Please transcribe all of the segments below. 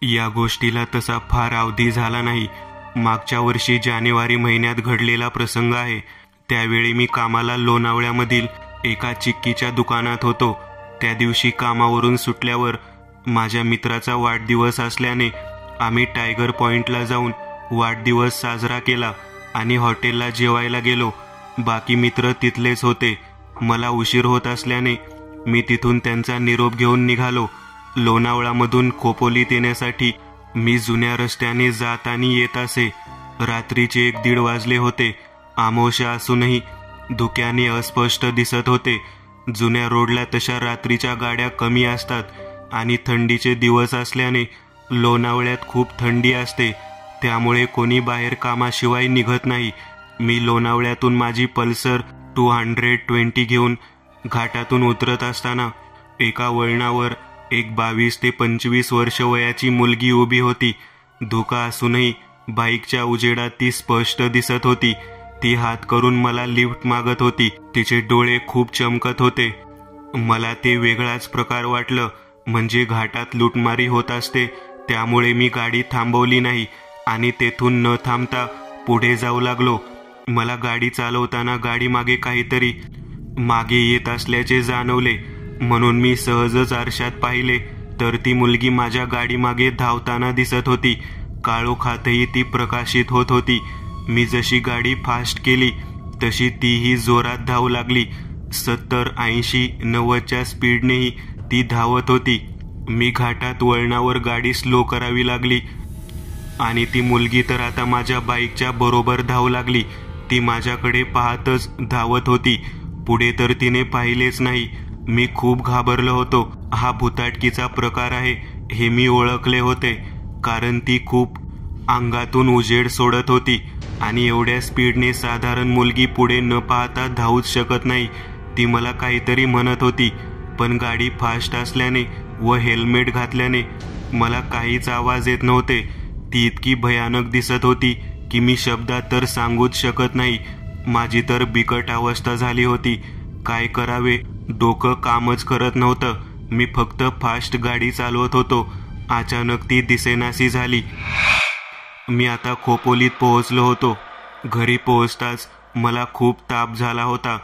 या गोष्टीला तसा फार अवधी झाला नाही. मागच्या वर्षी जानेवारी महिन्यात घडलेला प्रसंग आहे. त्यावेळी मी कामाला लोणावळ्यामधील एका चिक्कीच्या दुकानात होतो. त्या दिवशी कामावरून सुटल्यावर माझ्या मित्राचा वाढदिवस असल्याने आम्ही टायगर पॉइंटला जाऊन वाढदिवस साजरा केला आणि हॉटेलला जेवायला गेलो. बाकी मित्र तिथलेच होते. मला उशीर होत असल्याने मी तिथून त्यांचा निरोप घेऊन निघालो. लोणावळ्यामधून खोपोलीत येण्यासाठी मी जुन्या रस्त्याने जात आणि येत असे. रात्रीचे 1-1:30 वाजले होते. अमावस्या असूनही धुक्याने अस्पष्ट दिसत होते. जुन्या रोडला तशा रात्रीच्या गाड्या कमी असतात आणि थंडीचे दिवस असल्याने लोणावळ्यात खूप थंडी असते. त्यामुळे कोणी बाहेर कामाशिवाय निघत नाही. मी लोणावळ्यातून माझी पल्सर 220 घेऊन घाटातून उतरत असताना एका वळणावर एक 22 ते 25 वर्ष वयाची मुलगी उभी होती. धुका असूनही बाईकच्या उजेडात ती स्पष्ट दिसत होती. ती हात करून मला लिफ्ट मागत होती. तिचे डोळे खूप चमकत होते. मला ते वेगळाच प्रकार वाटलं. म्हणजे घाटात लुटमारी होत असते. त्यामुळे मी गाडी थांबवली नाही आणि तेथून न थांबता पुढे जाऊ लागलो. मला गाडी चालवताना गाडी मागे काहीतरी मागे येत असल्याचे जाणवले. म्हणून मी सहजच आरशात पाहिले तर ती मुलगी माझ्या गाडी मागे धावताना दिसत होती. काळोखातही ती प्रकाशित होत होती. मी जशी गाडी फास्ट केली तशी तीही जोरात धावू लागली. 70, 80, 90च्या स्पीडनेही ती धावत होती. मी घाटात वळणावर गाडी स्लो करावी लागली आणि ती मुलगी तर आता माझ्या बाईकच्या बरोबर धावू लागली. ती माझ्याकडे पाहतच धावत होती. पुढे तर तिने पाहिलेच नाही. मी खूप घाबरलो होतो. हा भुताटकीचा प्रकार आहे हे मी ओळखले होते, कारण ती खूप अंगातून उजेड सोडत होती आणि एवढ्या स्पीडने साधारण मुलगी पुढे न पाहता धावूच शकत नाही. ती मला काहीतरी म्हणत होती, पण गाडी फास्ट असल्याने व हेल्मेट घातल्याने मला काहीच आवाज येत नव्हते. ती इतकी भयानक दिसत होती की मी शब्दात तर सांगूच शकत नाही. माझी तर बिकट अवस्था झाली होती. काय करावे डोकं कामच करत नव्हतं. मी फक्त फास्ट गाडी चालवत होतो. अचानक ती दिसेनाशी झाली. मी आता खोपोलीत पोहोचलो होतो. घरी पोहोचताच मला खूप ताप झाला होता.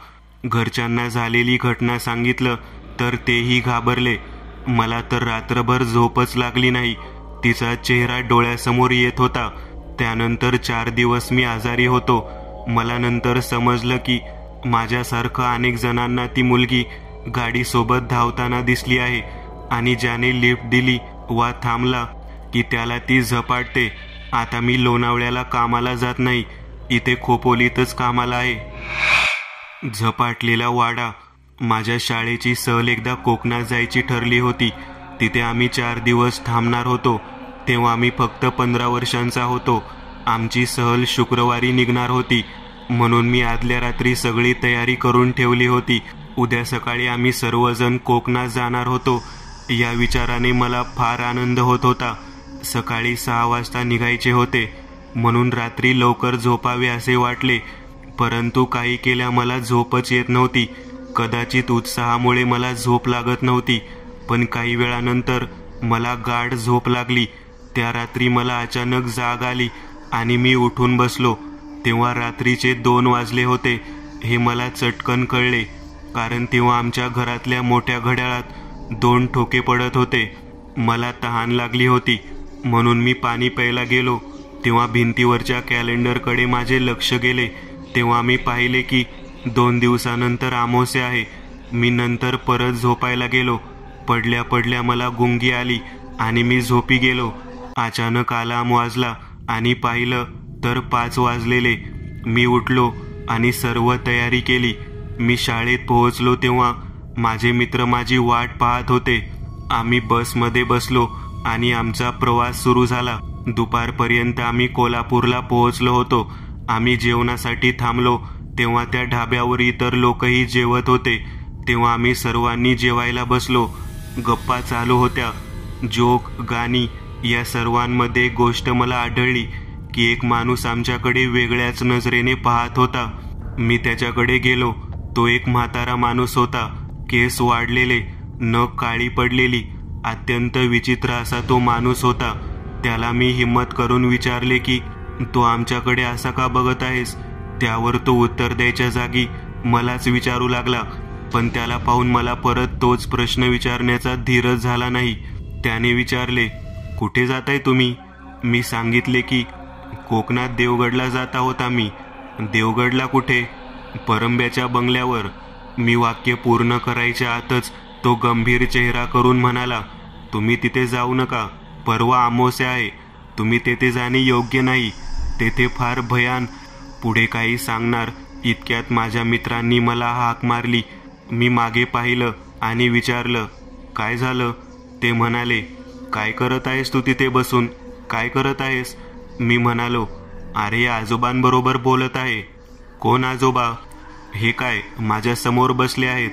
घरच्यांना झालेली घटना सांगितलं तर तेही घाबरले. मला तर रात्रभर झोपच लागली नाही. तिचा चेहरा डोळ्यासमोर येत होता. त्यानंतर 4 दिवस मी आजारी होतो. मला नंतर समजलं की माझ्यासारखं अनेक जणांना ती मुलगी गाडीसोबत धावताना दिसली आहे आणि ज्याने लिफ्ट दिली वा थांबला की त्याला ती झपाटते. आता मी लोणावळ्याला कामाला जात नाही. इथे खोपोलीतच कामाला आहे. झपाटलेला वाडा. माझ्या शाळेची सहल एकदा कोकणात जायची ठरली होती. तिथे आम्ही 4 दिवस थांबणार होतो. तेव्हा मी फक्त 15 वर्षांचा होतो. आमची सहल शुक्रवारी निघणार होती. म्हणून मी आदल्या रात्री सगळी तयारी करून ठेवली होती. उद्या सकाळी आम्ही सर्वजण कोकणात जाणार होतो. या विचाराने मला फार आनंद होत होता. सकाळी 6 वाजता निघायचे होते म्हणून रात्री लवकर झोपावे असे वाटले. परंतु काही केल्या मला झोपच येत नव्हती. कदाचित उत्साहामुळे मला झोप लागत नव्हती, पण काही वेळानंतर मला गाढ झोप लागली. त्या रात्री मला अचानक जाग आली आणि मी उठून बसलो. तेव्हा रात्रीचे 2 वाजले होते. हे मला चटकन कळले, कारण तेव्हा आमच्या घरातल्या मोठ्या घड्याळात 2 ठोके पडत होते. मला तहान लागली होती म्हणून मी पाणी प्यायला गेलो. तेव्हा भिंतीवरच्या कॅलेंडरकडे माझे लक्ष गेले. तेव्हा मी पाहिले की 2 दिवसानंतर अमावस्या आहे. मी नंतर परत झोपायला गेलो. पडल्या पडल्या मला गुंगी आली आणि मी झोपी गेलो. अचानक अलार्म वाजला आणि पाहिलं तर 5 वाजलेले. मी उठलो आणि सर्व तयारी केली. मी शाळेत पोहोचलो तेव्हा माझे मित्र माझी वाट पाहत होते. आम्ही बसमध्ये बसलो आणि आमचा प्रवास सुरू झाला. दुपारपर्यंत आम्ही कोल्हापूरला पोहोचलो होतो. आम्ही जेवणासाठी थांबलो तेव्हा त्या ढाब्यावर इतर लोकही जेवत होते. तेव्हा आम्ही सर्वांनी जेवायला बसलो. गप्पा चालू होत्या. जोक, गाणी या सर्वांमध्ये एक गोष्ट मला आढळली की एक माणूस आमच्याकडे वेगळ्याच नजरेने पाहत होता. मी त्याच्याकडे गेलो. तो एक म्हातारा माणूस होता. केस वाढलेले, नख काळी पडलेली अत्यंत विचित्र असा तो माणूस होता. त्याला मी हिम्मत करून विचारले की तू आमच्याकडे असा का बघत आहेस. त्यावर तो उत्तर द्यायच्या जागी मलाच विचारू लागला. पण त्याला पाहून मला परत तोच प्रश्न विचारण्याचा धीरच झाला नाही. त्याने विचारले, कुठे जाताय तुम्ही. मी सांगितले की कोकणात देवगडला जात आहोत आम्ही. देवगडला कुठे. परंब्याच्या बंगल्यावर. मी वाक्य पूर्ण करायच्या आतच तो गंभीर चेहरा करून म्हणाला, तुम्ही तिथे जाऊ नका. परवा अमावास्या आहे. तुम्ही तेथे जाणे योग्य नाही. तेथे फार भयान. पुढे काही सांगणार इतक्यात माझ्या मित्रांनी मला हाक मारली. मी मागे पाहिलं आणि विचारलं, काय झालं. ते म्हणाले, काय करत आहेस तू तिथे बसून. काय करत आहेस. मी म्हणालो, अरे आजोबांबरोबर बोलत आहे. कोण आजोबा. हे काय माझ्या समोर बसले आहेत.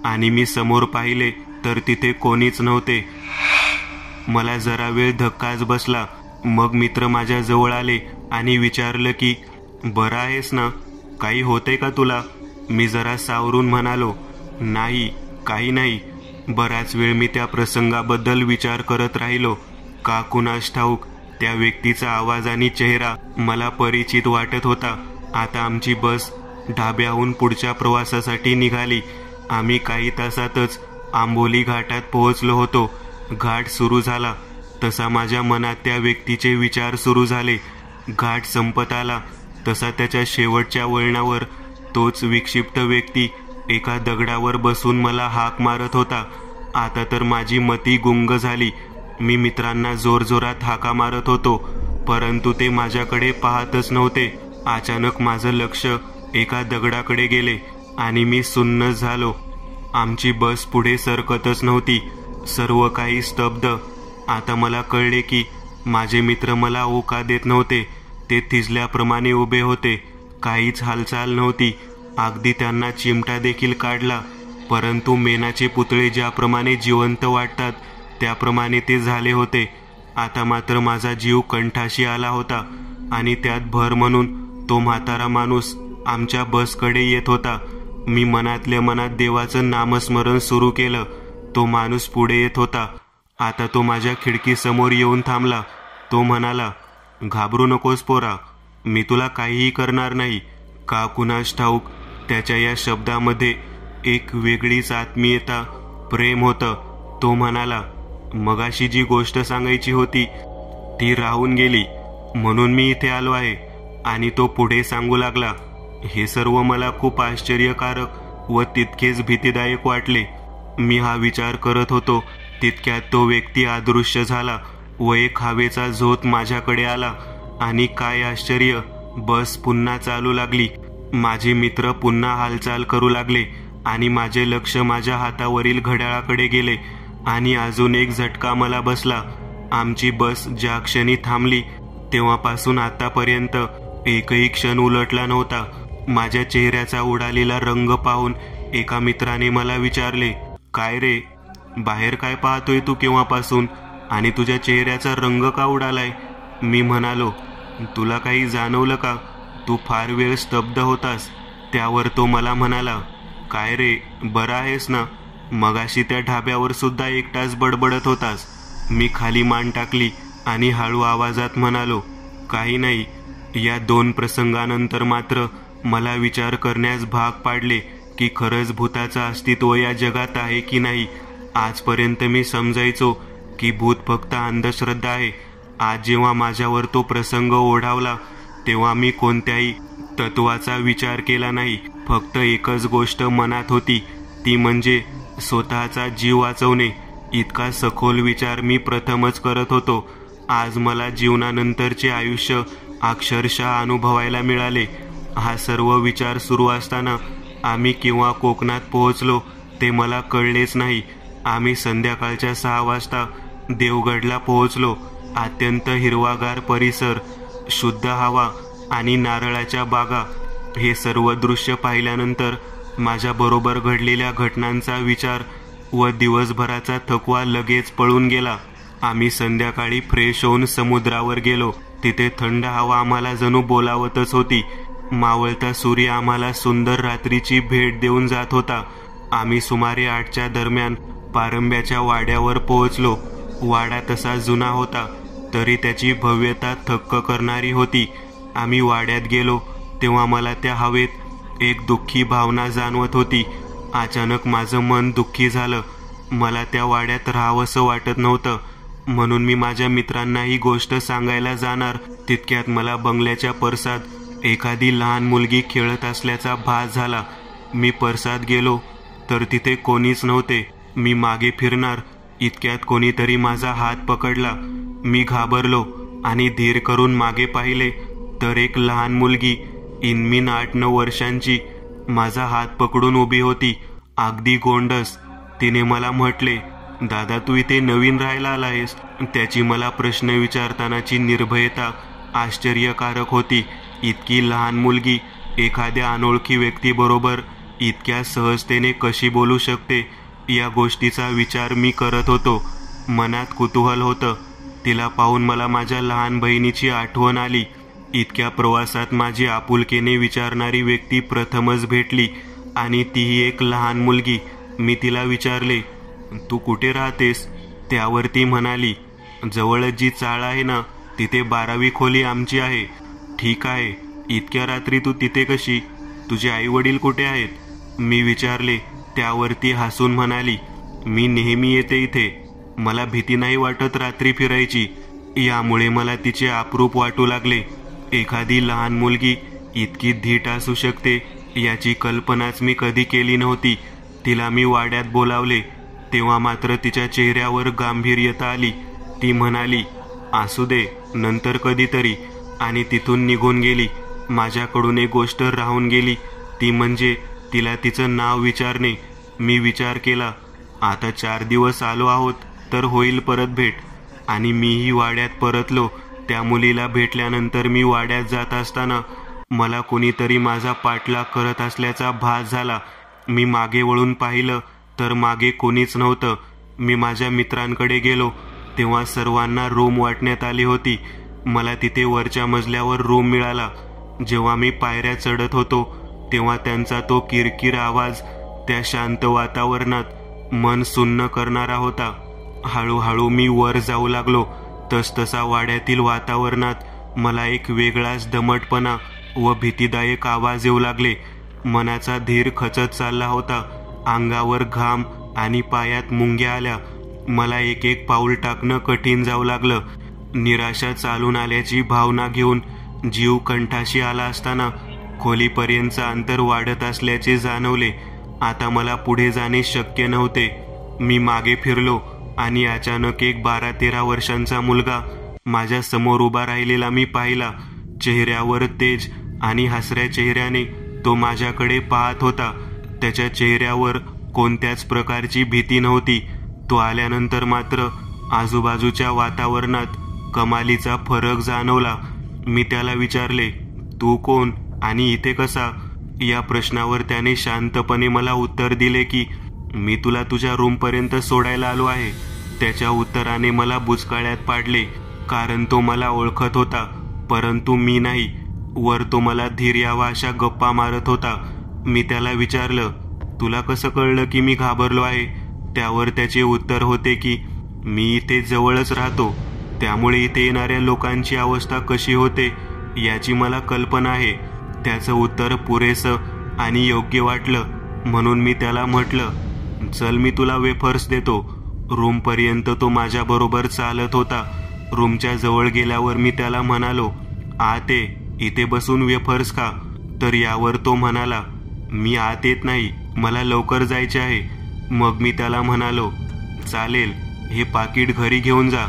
आणि मी समोर पाहिले तर तिथे कोणीच नव्हते. मला जरा वेळ धक्काच बसला. मग मित्र माझ्या जवळ आले आणि विचारलं की बरं आहेस ना. काही होते का तुला. मी जरा सावरून म्हणालो, नाही काही नाही. बराच वेळ मी त्या प्रसंगाबद्दल विचार करत राहिलो. का कुणास ठाऊक त्या व्यक्तीचा आवाज आणि चेहरा मला परिचित वाटत होता. आता आमची बस ढाब्याहून पुढच्या प्रवासासाठी निघाली. आम्ही काही तासातच आंबोली घाटात पोहोचलो होतो. घाट सुरू झाला तसा माझ्या मनात त्या व्यक्तीचे विचार सुरू झाले. घाट संपत आला तसा त्याच्या शेवटच्या वळणावर तोच विक्षिप्त व्यक्ती एका दगडावर बसून मला हाक मारत होता. आता तर माझी मती गुंग झाली. मी मित्रांना जोरजोरात हाका मारत होतो, परंतु ते माझ्याकडे पाहतच नव्हते. अचानक माझं लक्ष एका दगडाकडे गेले आणि मी सुन्न झालो. आमची बस पुढे सरकतच नव्हती. सर्व काही स्तब्ध. आता मला कळले की माझे मित्र मला होकार देत नव्हते. ते थिजल्याप्रमाणे उभे होते. काहीच हालचाल नव्हती. अगदी त्यांना चिमटा देखील काढला, परंतु मेणाचे पुतळे ज्याप्रमाणे जिवंत वाटतात त्याप्रमाणे ते झाले होते. आता मात्र माझा जीव कंठाशी आला होता आणि त्यात भर म्हणून तो म्हातारा माणूस आमच्या बसकडे येत होता. मी मनातल्या मनात देवाचं नामस्मरण सुरू केलं. तो माणूस पुढे येत होता. आता तो माझ्या खिडकीसमोर येऊन थांबला. तो म्हणाला, घाबरू नकोस पोरा, मी तुला काहीही करणार नाही. का कुणास ठाऊक त्याच्या या शब्दामध्ये एक वेगळीच आत्मीयता, प्रेम होतं. तो म्हणाला, मगाशी जी गोष्ट सांगायची होती ती राहून गेली म्हणून मी इथे आलो आहे. आणि तो पुढे सांगू लागला. हे सर्व मला खूप आश्चर्यकारक व तितकेच भीतीदायक वाटले. मी हा विचार करत होतो तितक्यात तो व्यक्ती अदृश्य झाला व एक हवेचा झोत माझ्याकडे आला. आणि काय आश्चर्य, बस पुन्हा चालू लागली. माझे मित्र पुन्हा हालचाल करू लागले आणि माझे लक्ष माझ्या हातावरील घड्याळाकडे गेले. आणि अजून एक झटका मला बसला. आमची बस ज्या क्षणी थांबली तेव्हापासून आतापर्यंत एकही क्षण उलटला नव्हता. माझ्या चेहऱ्याचा उडालेला रंग पाहून एका मित्राने मला विचारले, काय रे, बाहेर काय पाहतोय तू केव्हापासून आणि तुझ्या चेहऱ्याचा रंग का उडालाय. मी म्हणालो, तुला काही जाणवलं का. तू फार वेळ स्तब्ध होतास. त्यावर तो मला म्हणाला, काय रे, बरं आहेस ना. मगाशी त्या ढाब्यावर सुद्धा एकटाच बडबडत होतास. मी खाली मान टाकली आणि हळू आवाजात म्हणालो, काही नाही. या दोन प्रसंगानंतर मात्र मला विचार करण्यास भाग पाडले की खरंच भूताचं अस्तित्व या जगात आहे की नाही. आजपर्यंत मी समजायचो की भूत फक्त अंधश्रद्धा आहे. आज जेव्हा माझ्यावर तो प्रसंग ओढावला तेव्हा मी कोणत्याही तत्वाचा विचार केला नाही. फक्त एकच गोष्ट मनात होती, ती म्हणजे स्वतःचा जीव वाचवणे. इतका सखोल विचार मी प्रथमच करत होतो. आज मला जीवनानंतरचे आयुष्य अक्षरशः अनुभवायला मिळाले. हा सर्व विचार सुरू असताना आम्ही केव्हा कोकणात पोहोचलो ते मला कळलेच नाही. आम्ही संध्याकाळच्या 6 वाजता देवगडला पोहोचलो. अत्यंत हिरवागार परिसर, शुद्ध हवा आणि नारळाच्या बागा, हे सर्व दृश्य पाहिल्यानंतर माझ्याबरोबर घडलेल्या घटनांचा विचार व दिवसभराचा थकवा लगेच पळून गेला. आम्ही संध्याकाळी फ्रेश होऊन समुद्रावर गेलो. तिथे थंड हवा आम्हाला जणू बोलावतच होती. मावळता सूर्य आम्हाला सुंदर रात्रीची भेट देऊन जात होता. आम्ही सुमारे 8च्या दरम्यान पारंब्याच्या वाड्यावर पोहोचलो. वाडा तसा जुना होता, तरी त्याची भव्यता थक्क करणारी होती. आम्ही वाड्यात गेलो तेव्हा मला त्या हवेत एक दुःखी भावना जाणवत होती. अचानक माझं मन दुःखी झालं. मला त्या वाड्यात राहावंसं वाटत नव्हतं, म्हणून मी माझ्या मित्रांना ही गोष्ट सांगायला जाणार तितक्यात मला बंगल्याच्या परसात एखादी लहान मुलगी खेळत असल्याचा भास झाला. मी परसात गेलो तर तिथे कोणीच नव्हते. मी मागे फिरणार इतक्यात कोणीतरी माझा हात पकडला. मी घाबरलो आणि धीर करून मागे पाहिले तर एक लहान मुलगी इनमीन 8-9 वर्षांची माझा हात पकडून उभी होती, अगदी गोंडस. तिने मला म्हटले, दादा तू इथे नवीन राहायला आलायस? त्याची मला प्रश्न विचारतानाची निर्भयता आश्चर्यकारक होती. इतकी लहान मुलगी एखाद्या अनोळखी व्यक्तीबरोबर इतक्या सहजतेने कशी बोलू शकते, या गोष्टीचा विचार मी करत होतो. मनात कुतूहल होतं. तिला पाहून मला माझ्या लहान बहिणीची आठवण आली. इतक्या प्रवासात माझी आपुलकीने विचारणारी व्यक्ती प्रथमच भेटली, आणि तीही एक लहान मुलगी. मी तिला विचारले, तू कुठे राहतेस? त्यावर ती म्हणाली, जवळच जी चाळ आहे ना, तिथे 12वी खोली आमची आहे. ठीक आहे, इतक्या रात्री तू तिथे कशी? तुझे आई वडील कुठे आहेत? मी विचारले. त्यावर ती हसून म्हणाली, मी नेहमी येते इथे, मला भीती नाही वाटत रात्री फिरायची. यामुळे मला तिचे अप्रूप वाटू लागले. एखादी लहान मुलगी इतकी धीट असू शकते याची कल्पनाच मी कधी केली नव्हती. तिला मी वाड्यात बोलावले तेव्हा मात्र तिच्या चेहऱ्यावर गांभीर्यता आली. ती म्हणाली, असू दे, नंतर कधीतरी, आणि तिथून निघून गेली. माझ्याकडून एक गोष्ट राहून गेली, ती म्हणजे तिला तिचं नाव विचारणे. मी विचार केला, आता 4 दिवस आलो आहोत तर होईल परत भेट, आणि मीही वाड्यात परतलो. त्या मुलीला भेटल्यानंतर मी वाड्यात जात असताना मला कोणीतरी माझा पाठलाग करत असल्याचा भास झाला. मी मागे वळून पाहिलं तर मागे कोणीच नव्हतं. मी माझ्या मित्रांकडे गेलो तेव्हा सर्वांना रूम वाटण्यात आली होती. मला तिथे वरच्या मजल्यावर रूम मिळाला. जेव्हा मी पायऱ्या चढत होतो तेव्हा त्यांचा तो किरकिर आवाज त्या शांत वातावरणात मन सुन्न करणारा होता. हळूहळू मी वर जाऊ लागलो. तसतसा वाड्यातील वातावरणात मला एक वेगळाच दमटपणा व भीतीदायक आवाज येऊ लागले. मनाचा धीर खचत चालला होता. अंगावर घाम आणि पायात मुंग्या आल्या. मला एक एक पाऊल टाकणं कठीण जाऊ लागलं. निराशा चालून आल्याची भावना घेऊन जीव कंठाशी आला असताना खोलीपर्यंतचं अंतर वाढत असल्याचे जाणवले. आता मला पुढे जाणे शक्य नव्हते. मी मागे फिरलो आणि अचानक एक 12-13 वर्षांचा मुलगा माझ्या समोर उभा राहिलेला मी पाहिला. चेहऱ्यावर तेज आणि हसऱ्या चेहऱ्याने तो माझ्याकडे पाहत होता. त्याच्या चेहऱ्यावर कोणत्याच प्रकारची भीती नव्हती. तो आल्यानंतर मात्र आजूबाजूच्या वातावरणात कमालीचा फरक जाणवला. मी त्याला विचारले, तू कोण आणि इथे कसा? या प्रश्नावर त्याने शांतपणे मला उत्तर दिले की मी तुला तुझ्या रूमपर्यंत सोडायला आलो आहे. त्याच्या उत्तराने मला बुचकाळ्यात पाडले, कारण तो मला ओळखत होता, परंतु मी नाही. वर तो मला धीर यावा अशा गप्पा मारत होता. मी त्याला विचारलं, तुला कसं कळलं की मी घाबरलो आहे? त्यावर त्याचे उत्तर होते की मी इथे जवळच राहतो, त्यामुळे इथे येणाऱ्या लोकांची अवस्था कशी होते याची मला कल्पना आहे. त्याचं उत्तर पुरेसं आणि योग्य वाटलं, म्हणून मी त्याला म्हटलं, चल मी तुला वेफर्स देतो. रूमपर्यंत तो माझ्याबरोबर चालत होता. रूमच्या जवळ गेल्यावर मी त्याला म्हणालो, आत ये, इथे बसून वेफर्स खा. तर यावर तो म्हणाला, मी आत येत नाही, मला लवकर जायचे आहे. मग मी त्याला म्हणालो, चालेल, हे पाकिट घरी घेऊन जा.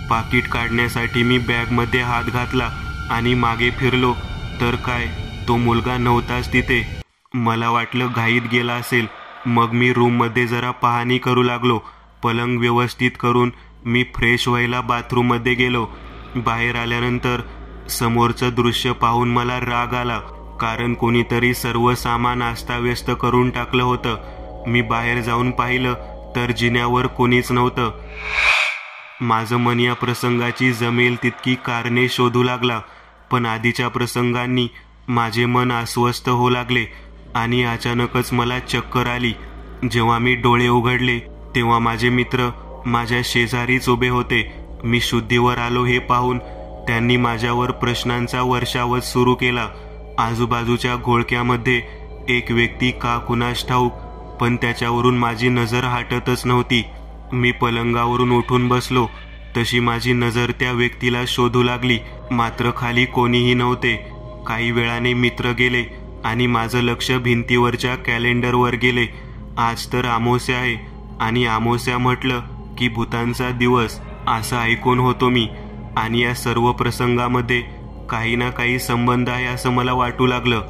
पाकिट काढण्यासाठी मी बॅगमध्ये हात घातला आणि मागे फिरलो तर काय, तो मुलगा नव्हताच तिथे. मला वाटलं घाईत गेला असेल. मग मी रूममध्ये जरा पाहणी करू लागलो. पलंग व्यवस्थित करून मी फ्रेश व्हायला बाथरूममध्ये गेलो. बाहेर आल्यानंतर समोरचं दृश्य पाहून मला राग आला, कारण कोणीतरी सर्व सामान अस्ताव्यस्त करून टाकलं होतं. मी बाहेर जाऊन पाहिलं तर जिन्यावर कोणीच नव्हतं. माझं मन या प्रसंगाची जमेल तितकी कारणे शोधू लागला, पण आधीच्या प्रसंगांनी माझे मन अस्वस्थ होऊ लागले आणि अचानकच मला चक्कर आली. जेव्हा मी डोळे उघडले तेव्हा माझे मित्र माझ्या शेजारीच उभे होते. मी शुद्धीवर आलो हे पाहून त्यांनी माझ्यावर प्रश्नांचा वर्षावच सुरू केला. आजूबाजूच्या घोळक्यामध्ये एक व्यक्ती का कुणास ठाऊक, पण त्याच्यावरून माझी नजर हटतच नव्हती. मी पलंगावरून उठून बसलो तशी माझी नजर त्या व्यक्तीला शोधू लागली, मात्र खाली कोणीही नव्हते. काही वेळाने मित्र गेले आणि माझं लक्ष भिंतीवरच्या कॅलेंडरवर गेले. आज तर अमावास्या आहे आणि अमावास्या म्हटलं की भूतांचा दिवस असं ऐकून होतो मी, आणि या सर्व प्रसंगामध्ये काही ना काही संबंध आहे असं मला वाटू लागलं.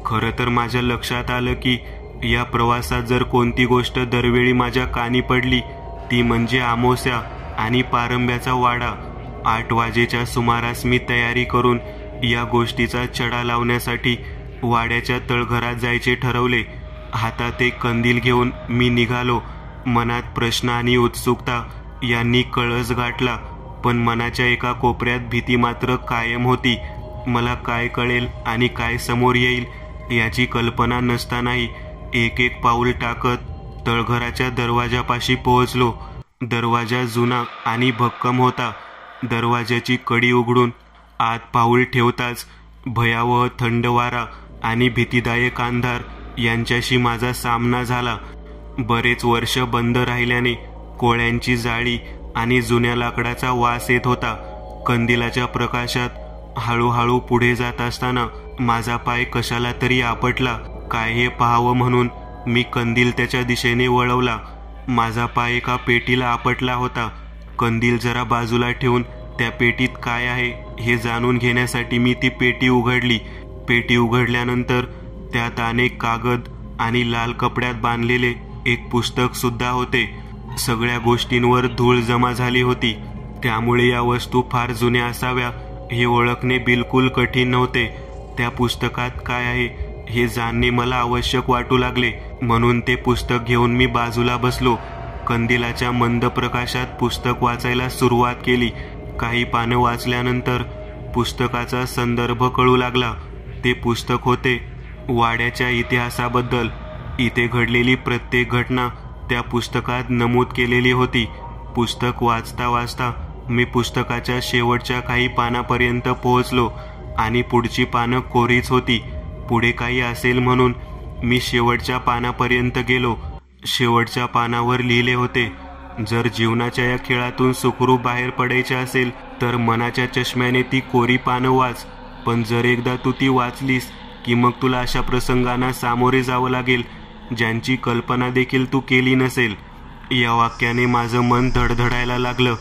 खरं तर माझ्या लक्षात आलं की या प्रवासात जर कोणती गोष्ट दरवेळी माझ्या कानी पडली ती म्हणजे अमावास्या आणि पारंब्याचा वाडा. 8 वाजेच्या सुमारास मी तयारी करून या गोष्टीचा चढा लावण्यासाठी वाड्याच्या तळघरात जायचे ठरवले. हातात एक कंदील घेऊन मी निघालो. मनात प्रश्न आणि उत्सुकता यांनी कळस गाठला, पण मनाच्या एका कोपऱ्यात भीती मात्र कायम होती. मला काय कळेल आणि काय समोर येईल याची कल्पना नसतानाही एक एक पाऊल टाकत तळघराच्या दरवाजापाशी पोहोचलो. दरवाजा जुना आणि भक्कम होता. दरवाजाची कडी उघडून आत पाऊल ठेवताच भयावह थंड वारा आणि भीतीदायक अंधार यांच्याशी माझा सामना झाला. बरेच वर्ष बंद राहिल्याने कोळ्यांची जाळी आणि जुन्या लाकडाचा वास येत होता. कंदिलाच्या प्रकाशात हळूहळू पुढे जात असताना माझा पाय कशाला तरी आपटला. काय हे पाहावं म्हणून मी कंदील त्याच्या दिशेने वळवला. माझा पाय एका पेटीला आपटला होता. कंदील जरा बाजूला ठेवून त्या पेटीत काय आहे हे जाणून घेण्यासाठी मी ती पेटी उघडली. पेटी उघडल्यानंतर त्यात अनेक कागद आणि लाल कपड्यात बांधलेले एक पुस्तक सुद्धा होते. सगळ्या गोष्टींवर धूळ जमा झाली होती, त्यामुळे या वस्तू फार जुन्या असाव्या हे ओळखणे बिलकुल कठीण नव्हते. त्या पुस्तकात काय आहे हे जाणणे मला आवश्यक वाटू लागले, म्हणून ते पुस्तक घेऊन मी बाजूला बसलो. कंदिलाच्या मंद प्रकाशात पुस्तक वाचायला सुरुवात केली. काही पानं वाचल्यानंतर पुस्तकाचा संदर्भ कळू लागला. ते पुस्तक होते वाड्याच्या इतिहासाबद्दल. इथे घडलेली प्रत्येक घटना त्या पुस्तकात नमूद केलेली होती. पुस्तक वाचता वाचता मी पुस्तकाच्या शेवटच्या काही पानापर्यंत पोहोचलो आणि पुढची पानं कोरीच होती. पुढे काही असेल म्हणून मी शेवटच्या पानापर्यंत गेलो. शेवटच्या पानावर लिहिले होते, जर जीवनाच्या या खेळातून सुखरूप बाहेर पडायचे असेल तर मनाच्या चष्म्याने ती कोरी पानं वाच. पण जर एकदा तू ती वाचलीस की मग तुला अशा प्रसंगांना सामोरे जावं लागेल ज्यांची कल्पना देखील तू केली नसेल. या वाक्याने माझं मन धडधडायला लागलं,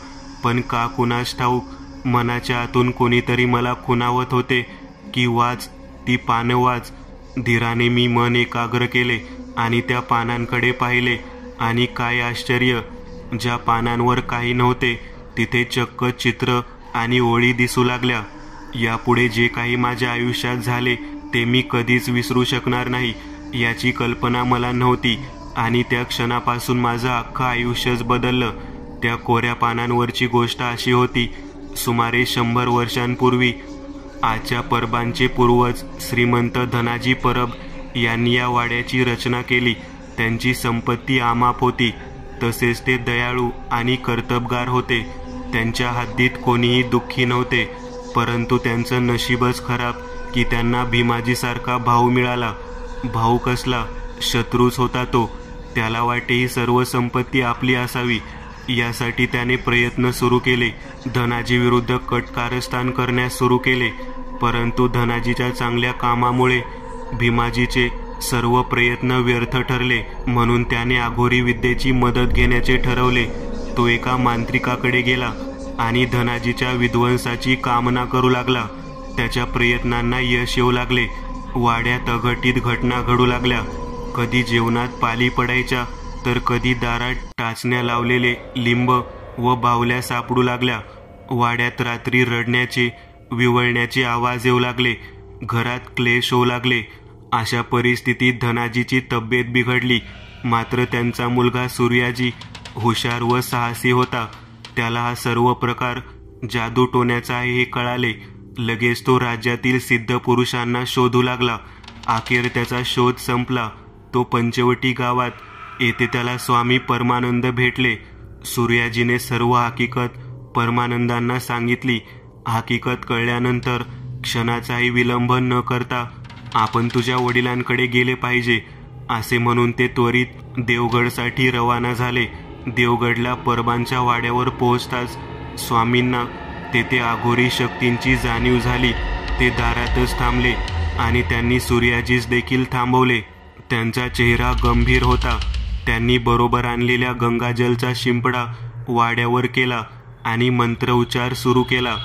पण का कुणास ठाऊक मनाच्या आतून कोणीतरी मला खुणावत होते की वाच, ती पानं वाच. धीराने मी मन एकाग्र केले आणि त्या पानांकडे पाहिले, आणि काय आश्चर्य, ज्या पानांवर काही नव्हते तिथे चक्क चित्र आणि ओळी दिसू लागल्या. यापुढे जे काही माझ्या आयुष्यात झाले ते मी कधीच विसरू शकणार नाही याची कल्पना मला नव्हती, आणि त्या क्षणापासून माझं अख्खं आयुष्यच बदललं. त्या कोऱ्या पानांवरची गोष्ट अशी होती, सुमारे 100 वर्षांपूर्वी आजच्या परबांचे पूर्वज श्रीमंत धनाजी परब यांनी या वाड्याची रचना केली. त्यांची संपत्ती अमाप होती, तसेच ते दयाळू आणि कर्तबगार होते. त्यांच्या हद्दीत कोणीही दुःखी नव्हते, परंतु त्यांचं नशीबच खराब की त्यांना भीमाजीसारखा भाऊ मिळाला. भाऊ कसला, शत्रूच होता तो. त्याला वाटे ही सर्व संपत्ती आपली असावी, यासाठी त्याने प्रयत्न सुरू केले. धनाजी विरुद्ध कट कारस्थान करण्यास सुरू केले, परंतु धनाजीच्या चांगल्या कामामुळे भीमाजीचे सर्व प्रयत्न व्यर्थ ठरले. म्हणून त्याने अघोरी विद्येची मदत घेण्याचे ठरवले. तो एका मांत्रिकाकडे गेला आणि धनाजीच्या विध्वंसाची कामना करू लागला. त्याच्या प्रयत्नांना यश येऊ लागले. वाड्यात अघटित घटना घडू लागल्या. कधी जेवणात पाली पडायच्या तर कधी दारात टाचण्या लावलेले लिंब व बावल्या सापडू लागल्या. वाड्यात रात्री रडण्याचे, विवळण्याचे आवाज येऊ लागले. घरात क्लेश होऊ लागले. अशा परिस्थितीत धनाजीची तब्येत बिघडली. मात्र त्यांचा मुलगा सूर्याजी हुशार व साहसी होता. त्याला हा सर्व प्रकार जादूटोण्याचा आहे हे कळाले. लगेच तो राज्यातील सिद्ध पुरुषांना शोधू लागला. अखेर त्याचा शोध संपला. तो पंचवटी गावात येथे त्याला स्वामी परमानंद भेटले. सूर्याजीने सर्व हकीकत परमानंदांना सांगितली. हकीकत कळल्यानंतर क्षणाचाही विलंब न करता आपण तुझ्या वडिलांकडे गेले पाहिजे असे म्हणून ते त्वरित देवगडसाठी रवाना झाले. देवगडला परबांच्या वाड्यावर पोहोचताच स्वामींना तेथे अघोरी शक्तींची जाणीव झाली. ते दारातच थांबले आणि त्यांनी सूर्याजीस देखील थांबवले. त्यांचा चेहरा गंभीर होता. त्यांनी बरोबर आणलेल्या गंगाजलचा शिंपडा वाड्यावर केला आणि मंत्रोच्चार सुरू केला.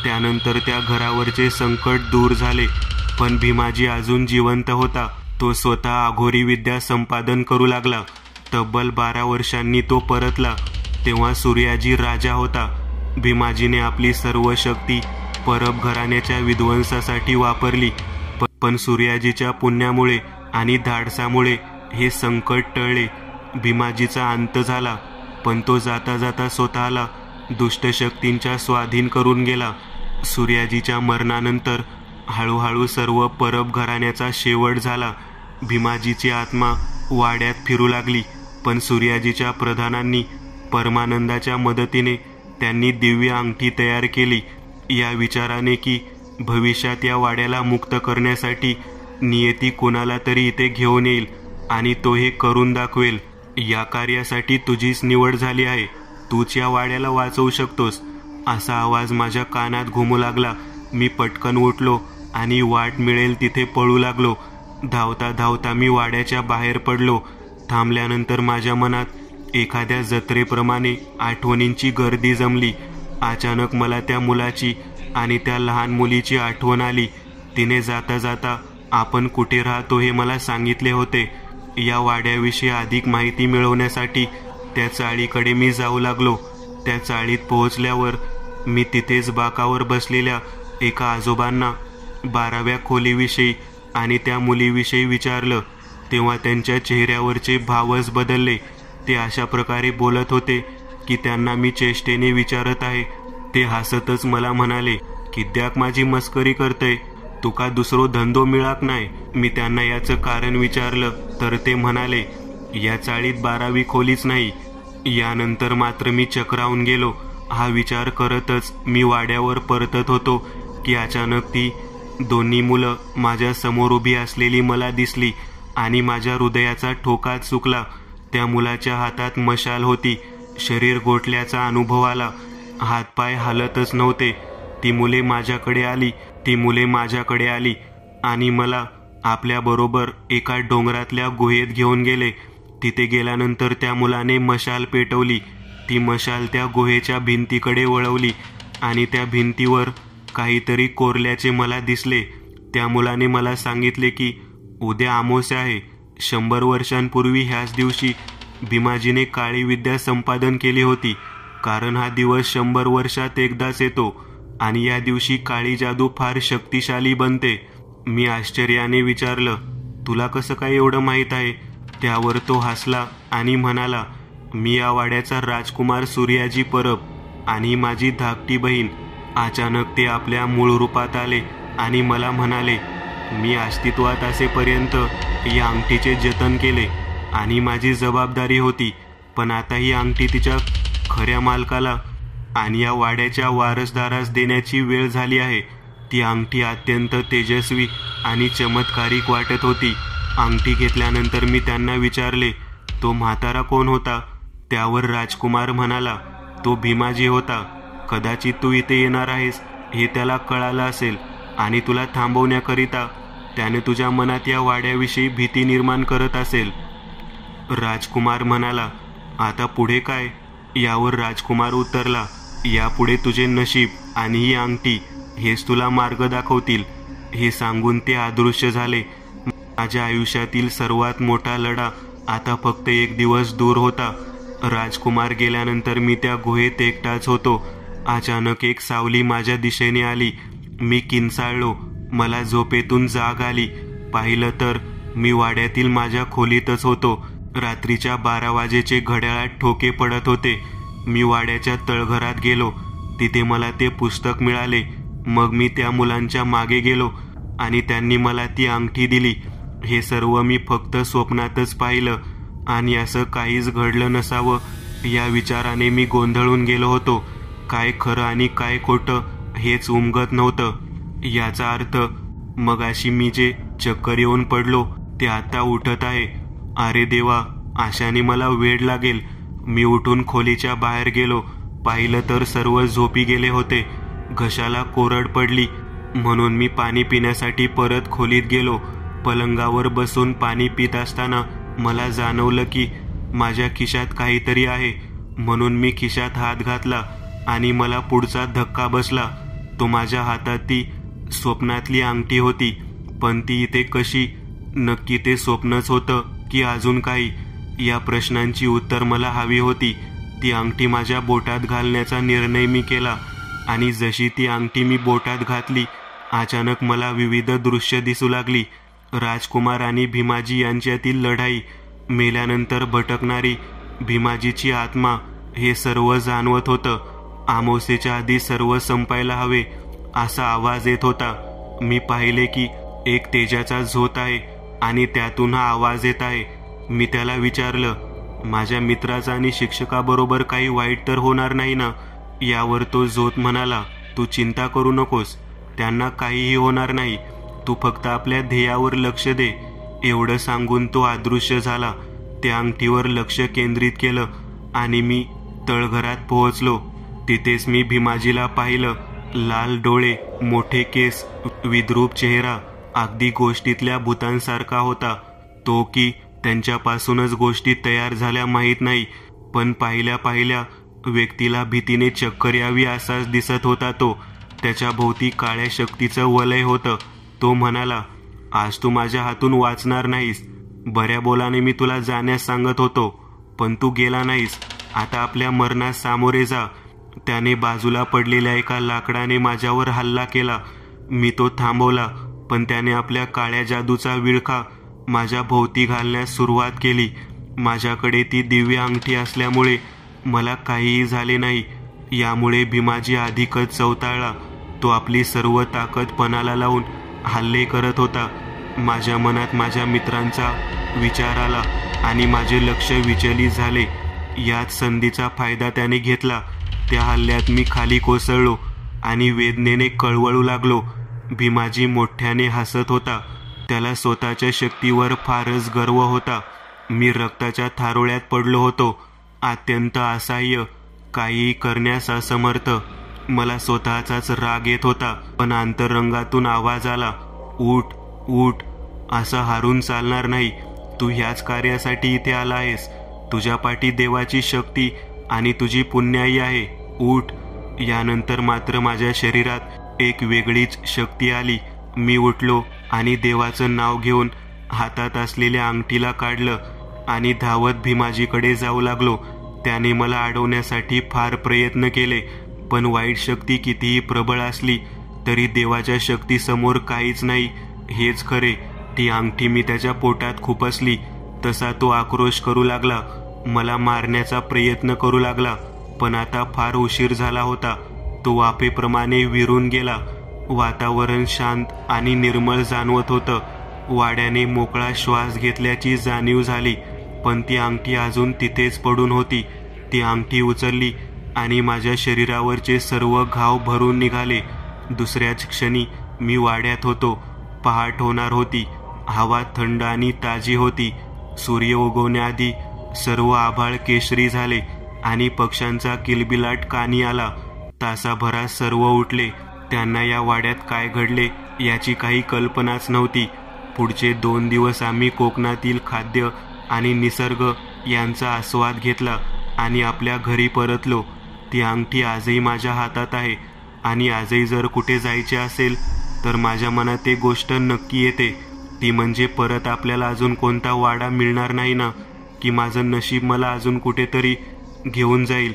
त्यानंतर त्या घरावरचे संकट दूर झाले. पण भीमाजी अजून जिवंत होता. तो स्वतः अघोरी विद्या संपादन करू लागला. तब्बल 12 वर्षांनी तो परतला. तेव्हा सूर्याजी राजा होता. भीमाजीने आपली सर्व शक्ती परब घराण्याच्या विध्वंसासाठी वापरली. पण सूर्याजीच्या पुण्यामुळे आणि धाडसामुळे हे संकट टळले. भीमाजीचा अंत झाला. पण तो जाता जाता स्वतःला दुष्ट शक्तींच्या स्वाधीन करून गेला. सूर्याजीच्या मरणानंतर हळूहळू सर्व परब घराण्याचा शेवट झाला. भीमाजीची आत्मा वाड्यात फिरू लागली. पण सूर्याजीच्या प्रधानांनी परमानंदाच्या मदतीने त्यांनी दिव्य अंगठी तयार केली, या विचाराने की भविष्यात या वाड्याला मुक्त करण्यासाठी नियती कोणाला तरी इथे घेऊन येईल आणि तो हे करून दाखवेल. या कार्यासाठी तुझीच निवड झाली आहे. तूच या वाड्याला वाचवू शकतोस. असा आवाज माझ्या कानात घुमू लागला. मी पटकन उठलो आणि वाट मिळेल तिथे पळू लागलो. धावता धावता मी वाड्याच्या बाहेर पडलो. थांबल्यानंतर माझ्या मनात एखाद्या जत्रेप्रमाणे आठवणींची गर्दी जमली. अचानक मला त्या मुलाची आणि त्या लहान मुलीची आठवण आली. तिने जाता जाता आपण कुठे राहतो हे मला सांगितले होते. या वाड्याविषयी अधिक माहिती मिळवण्यासाठी त्या चाळीकडे मी जाऊ लागलो. त्या चाळीत पोहोचल्यावर मी तिथेच बाकावर बसलेल्या एका आजोबांना 12व्या खोलीविषयी आणि त्या मुलीविषयी विचारलं. तेव्हा त्यांच्या चेहऱ्यावरचे भावच बदलले. ते अशा प्रकारे बोलत होते की त्यांना मी चेष्टेने विचारत आहे. ते हसतच मला म्हणाले, किद्याक माझी मस्करी करतय, तुका दुसरो धंदो मिळाक नाही. मी त्यांना याचं कारण विचारलं तर ते म्हणाले, या चाळीत 12वी खोलीच नाही. यानंतर मात्र मी चक्रावून गेलो. हा विचार करतच मी वाड्यावर परतत होतो की अचानक ती दोन्ही मुलं माझ्या समोर उभी असलेली मला दिसली आणि माझ्या हृदयाचा ठोका चुकला. त्या मुलाच्या हातात मशाल होती. शरीर गोठल्याचा अनुभव आला. हातपाय हालतच नव्हते. ती मुले माझ्याकडे आली आणि मला आपल्याबरोबर एका डोंगरातल्या गुहेत घेऊन गेले. तिथे गेल्यानंतर त्या मुलाने मशाल पेटवली. ती मशाल त्या गुहेच्या भिंतीकडे वळवली आणि त्या भिंतीवर काहीतरी कोरल्याचे मला दिसले. त्या मुलाने मला सांगितले की उद्या अमावास्या आहे. 100 वर्षांपूर्वी ह्याच दिवशी भीमाजीने काळी विद्या संपादन केली होती. कारण हा दिवस 100 वर्षात एकदाच येतो आणि या दिवशी काळी जादू फार शक्तिशाली बनते. मी आश्चर्याने विचारलं, तुला कसं काय एवढं माहीत आहे? त्यावर तो हसला आणि म्हणाला, मी या वाड्याचा राजकुमार सूर्याजी परब आणि माझी धाकटी बहीण. अचानक ते आपल्या मूळ रूपात आले आणि मला म्हणाले, मी अस्तित्वात असेपर्यंत या अंगठीचे जतन केले आणि माझी जबाबदारी होती. पण आता ही अंगठी तिच्या खऱ्या मालकाला आणि या वाड्याच्या वारसदारास देण्याची वेळ झाली आहे. ती अंगठी अत्यंत तेजस्वी आणि चमत्कारिक वाटत होती. अंगठी घेतल्यानंतर मी त्यांना विचारले, तो म्हातारा कोण होता? त्यावर राजकुमार म्हणाला, तो भीमाजी होता. कदाचित तू इथे येणार आहेस हे त्याला कळालं असेल आणि तुला थांबवण्याकरिता त्याने तुझ्या मनात या वाड्याविषयी भीती निर्माण करत असेल. राजकुमार म्हणाला, आता पुढे काय? यावर राजकुमार उत्तरला, यापुढे तुझे नशीब आणि ही अंगठी हेच तुला मार्ग दाखवतील. हे सांगून ते अदृश्य झाले. माझ्या आयुष्यातील सर्वात मोठा लढा आता फक्त 1 दिवस दूर होता. राजकुमार गेल्यानंतर मी त्या गुहेत एकटाच होतो. अचानक एक सावली माझ्या दिशेने आली. मी किंचाळलो. मला झोपेतून जाग आली. पाहिलं तर मी वाड्यातील माझ्या खोलीतच होतो. रात्रीच्या 12 वाजेचे घड्याळात ठोके पडत होते. मी वाड्याच्या तळघरात गेलो. तिथे मला ते पुस्तक मिळाले. मग मी त्या मुलांच्या मागे गेलो आणि त्यांनी मला ती अंगठी दिली. हे सर्व मी फक्त स्वप्नातच पाहिलं. आणि असं काहीच घडलं नसावं या विचाराने मी गोंधळून गेलो होतो. काय खरं आणि काय खोटं हेच उमगत नव्हतं. याचा अर्थ मगाशी मी जे चक्कर येऊन पडलो ते आता उठत आहे. अरे देवा, अशाने मला वेड लागेल. मी उठून खोलीच्या बाहेर गेलो. पाहिलं तर सर्व झोपी गेले होते. घशाला कोरड पडली म्हणून मी पाणी पिण्यासाठी परत खोलीत गेलो. पलंगावर बसून पाणी पित असताना मला जाणवलं की माझ्या खिशात काहीतरी आहे. म्हणून मी खिशात हात घातला आणि मला पुढचा धक्का बसला. तो माझ्या हातात ती स्वप्नातली अंगठी होती. पण ती इथे कशी? नक्की ते स्वप्नच होतं की अजून काही? या प्रश्नांची उत्तर मला हवी होती. ती अंगठी माझ्या बोटात घालण्याचा निर्णय मी केला आणि जशी ती अंगठी मी बोटात घातली अचानक मला विविध दृश्य दिसू लागली. राजकुमार आणि भीमाजी यांच्यातील लढाई, मेल्यानंतर भटकणारी भीमाजीची आत्मा, हे सर्व जाणवत होतं. अमावस्येच्या आधी सर्व संपायला हवे असा आवाज येत होता. मी पाहिले की एक तेजाचा झोत आहे आणि त्यातून हा आवाज येत आहे. मी त्याला विचारलं, माझ्या मित्राचा आणि शिक्षकाबरोबर काही वाईट तर होणार नाही ना? यावर तो झोत म्हणाला, तू चिंता करू नकोस, त्यांना काहीही होणार नाही. तू फक्त आपल्या ध्येयावर लक्ष दे. एवढं सांगून तो अदृश्य झाला. त्या अंगठीवर लक्ष केंद्रित केलं आणि मी तळघरात पोहोचलो. तिथेच मी भीमाजीला पाहिलं. लाल डोळे, मोठे केस, विद्रूप चेहरा, अगदी गोष्टीतल्या भूतांसारखा होता. तो की त्यांच्यापासूनच गोष्टी तयार झाल्या माहीत नाही, पण पाहिल्या पाहिल्या व्यक्तीला भीतीने चक्कर यावी असाच दिसत होता तो. त्याच्या भोवती काळ्या शक्तीचं वलय होतं. तो म्हणाला, आज तू माझ्या हातून वाचणार नाहीस. बऱ्या बोलाने मी तुला जाण्यास सांगत होतो, पण तू गेला नाहीस. आता आपल्या मरणास सामोरे जा. त्याने बाजूला पडलेल्या एका लाकडाने माझ्यावर हल्ला केला. मी तो थांबवला, पण त्याने आपल्या काळ्या जादूचा विळखा माझ्या भोवती घालण्यास सुरुवात केली. माझ्याकडे ती दिव्य अंगठी असल्यामुळे मला काहीही झाले नाही. यामुळे भीमाजी अधिकच चवताळला. तो आपली सर्व ताकद पणाला लावून हल्ले करत होता. माझ्या मनात माझ्या मित्रांचा विचार आला आणि माझे लक्ष विचलित झाले. याच संधीचा फायदा त्याने घेतला. त्या हल्ल्यात मी खाली कोसळलो आणि वेदनेने कळवळू लागलो. भीमाजी मोठ्याने हसत होता. त्याला स्वतःच्या शक्तीवर फारच गर्व होता. मी रक्ताच्या थारोळ्यात पडलो होतो, अत्यंत असहाय्य, काहीही करण्यास असमर्थ. मला स्वतःचाच राग येत होता. पण अंतरंगातून आवाज आला, उठ उठ, असं हारून चालणार नाही. तू ह्याच कार्यासाठी इथे आला आहेस. तुझ्या पाठी देवाची शक्ती आणि तुझी पुण्याई आहे. उठ. यानंतर मात्र माझ्या शरीरात एक वेगळीच शक्ती आली. मी उठलो आणि देवाचं नाव घेऊन हातात असलेल्या अंगठीला काढलं आणि धावत भीमाजीकडे जाऊ लागलो. त्याने मला अडवण्यासाठी फार प्रयत्न केले, पण वाईट शक्ती कितीही प्रबळ असली तरी देवाच्या शक्तीसमोर काहीच नाही. हेच खरे. ती अंगठी मी त्याच्या पोटात खुपसली तसा तो आक्रोश करू लागला. मला मारण्याचा प्रयत्न करू लागला, पण आता फार उशीर झाला होता. तो वाफेप्रमाणे विरून गेला. वातावरण शांत आणि निर्मळ जाणवत होतं. वाड्याने मोकळा श्वास घेतल्याची जाणीव झाली, पण ती अंगठी अजून तिथेच पडून होती. ती अंगठी उचलली आणि माझ्या शरीरावरचे सर्व घाव भरून निघाले. दुसऱ्याच क्षणी मी वाड्यात होतो. पहाट होणार होती. हवा थंड आणि ताजी होती. सूर्य उगवण्याआधी सर्व आभाळ केशरी झाले आणि पक्ष्यांचा किलबिलाट कानी आला. तासाभरात सर्व उठले. त्यांना या वाड्यात काय घडले याची काही कल्पनाच नव्हती. पुढचे 2 दिवस आम्ही कोकणातील खाद्य आणि निसर्ग यांचा आस्वाद घेतला आणि आपल्या घरी परतलो. ती अंगठी आजही माझ्या हातात आहे आणि आजही जर कुठे जायचे असेल तर माझ्या मनात एक गोष्ट नक्की येते. ती म्हणजे परत आपल्याला अजून कोणता वाडा मिळणार नाही ना, की माझं नशीब मला अजून कुठेतरी घेऊन जाईल.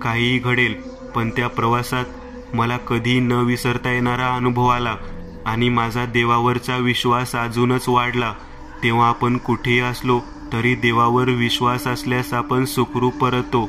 काहीही घडेल, पण त्या प्रवासात मला कधी न विसरता येणारा अनुभव आला आणि माझा देवावरचा विश्वास अजूनच वाढला. तेव्हा आपण कुठेही असलो तरी देवावर विश्वास असल्यास आपण सुखरूप परततो.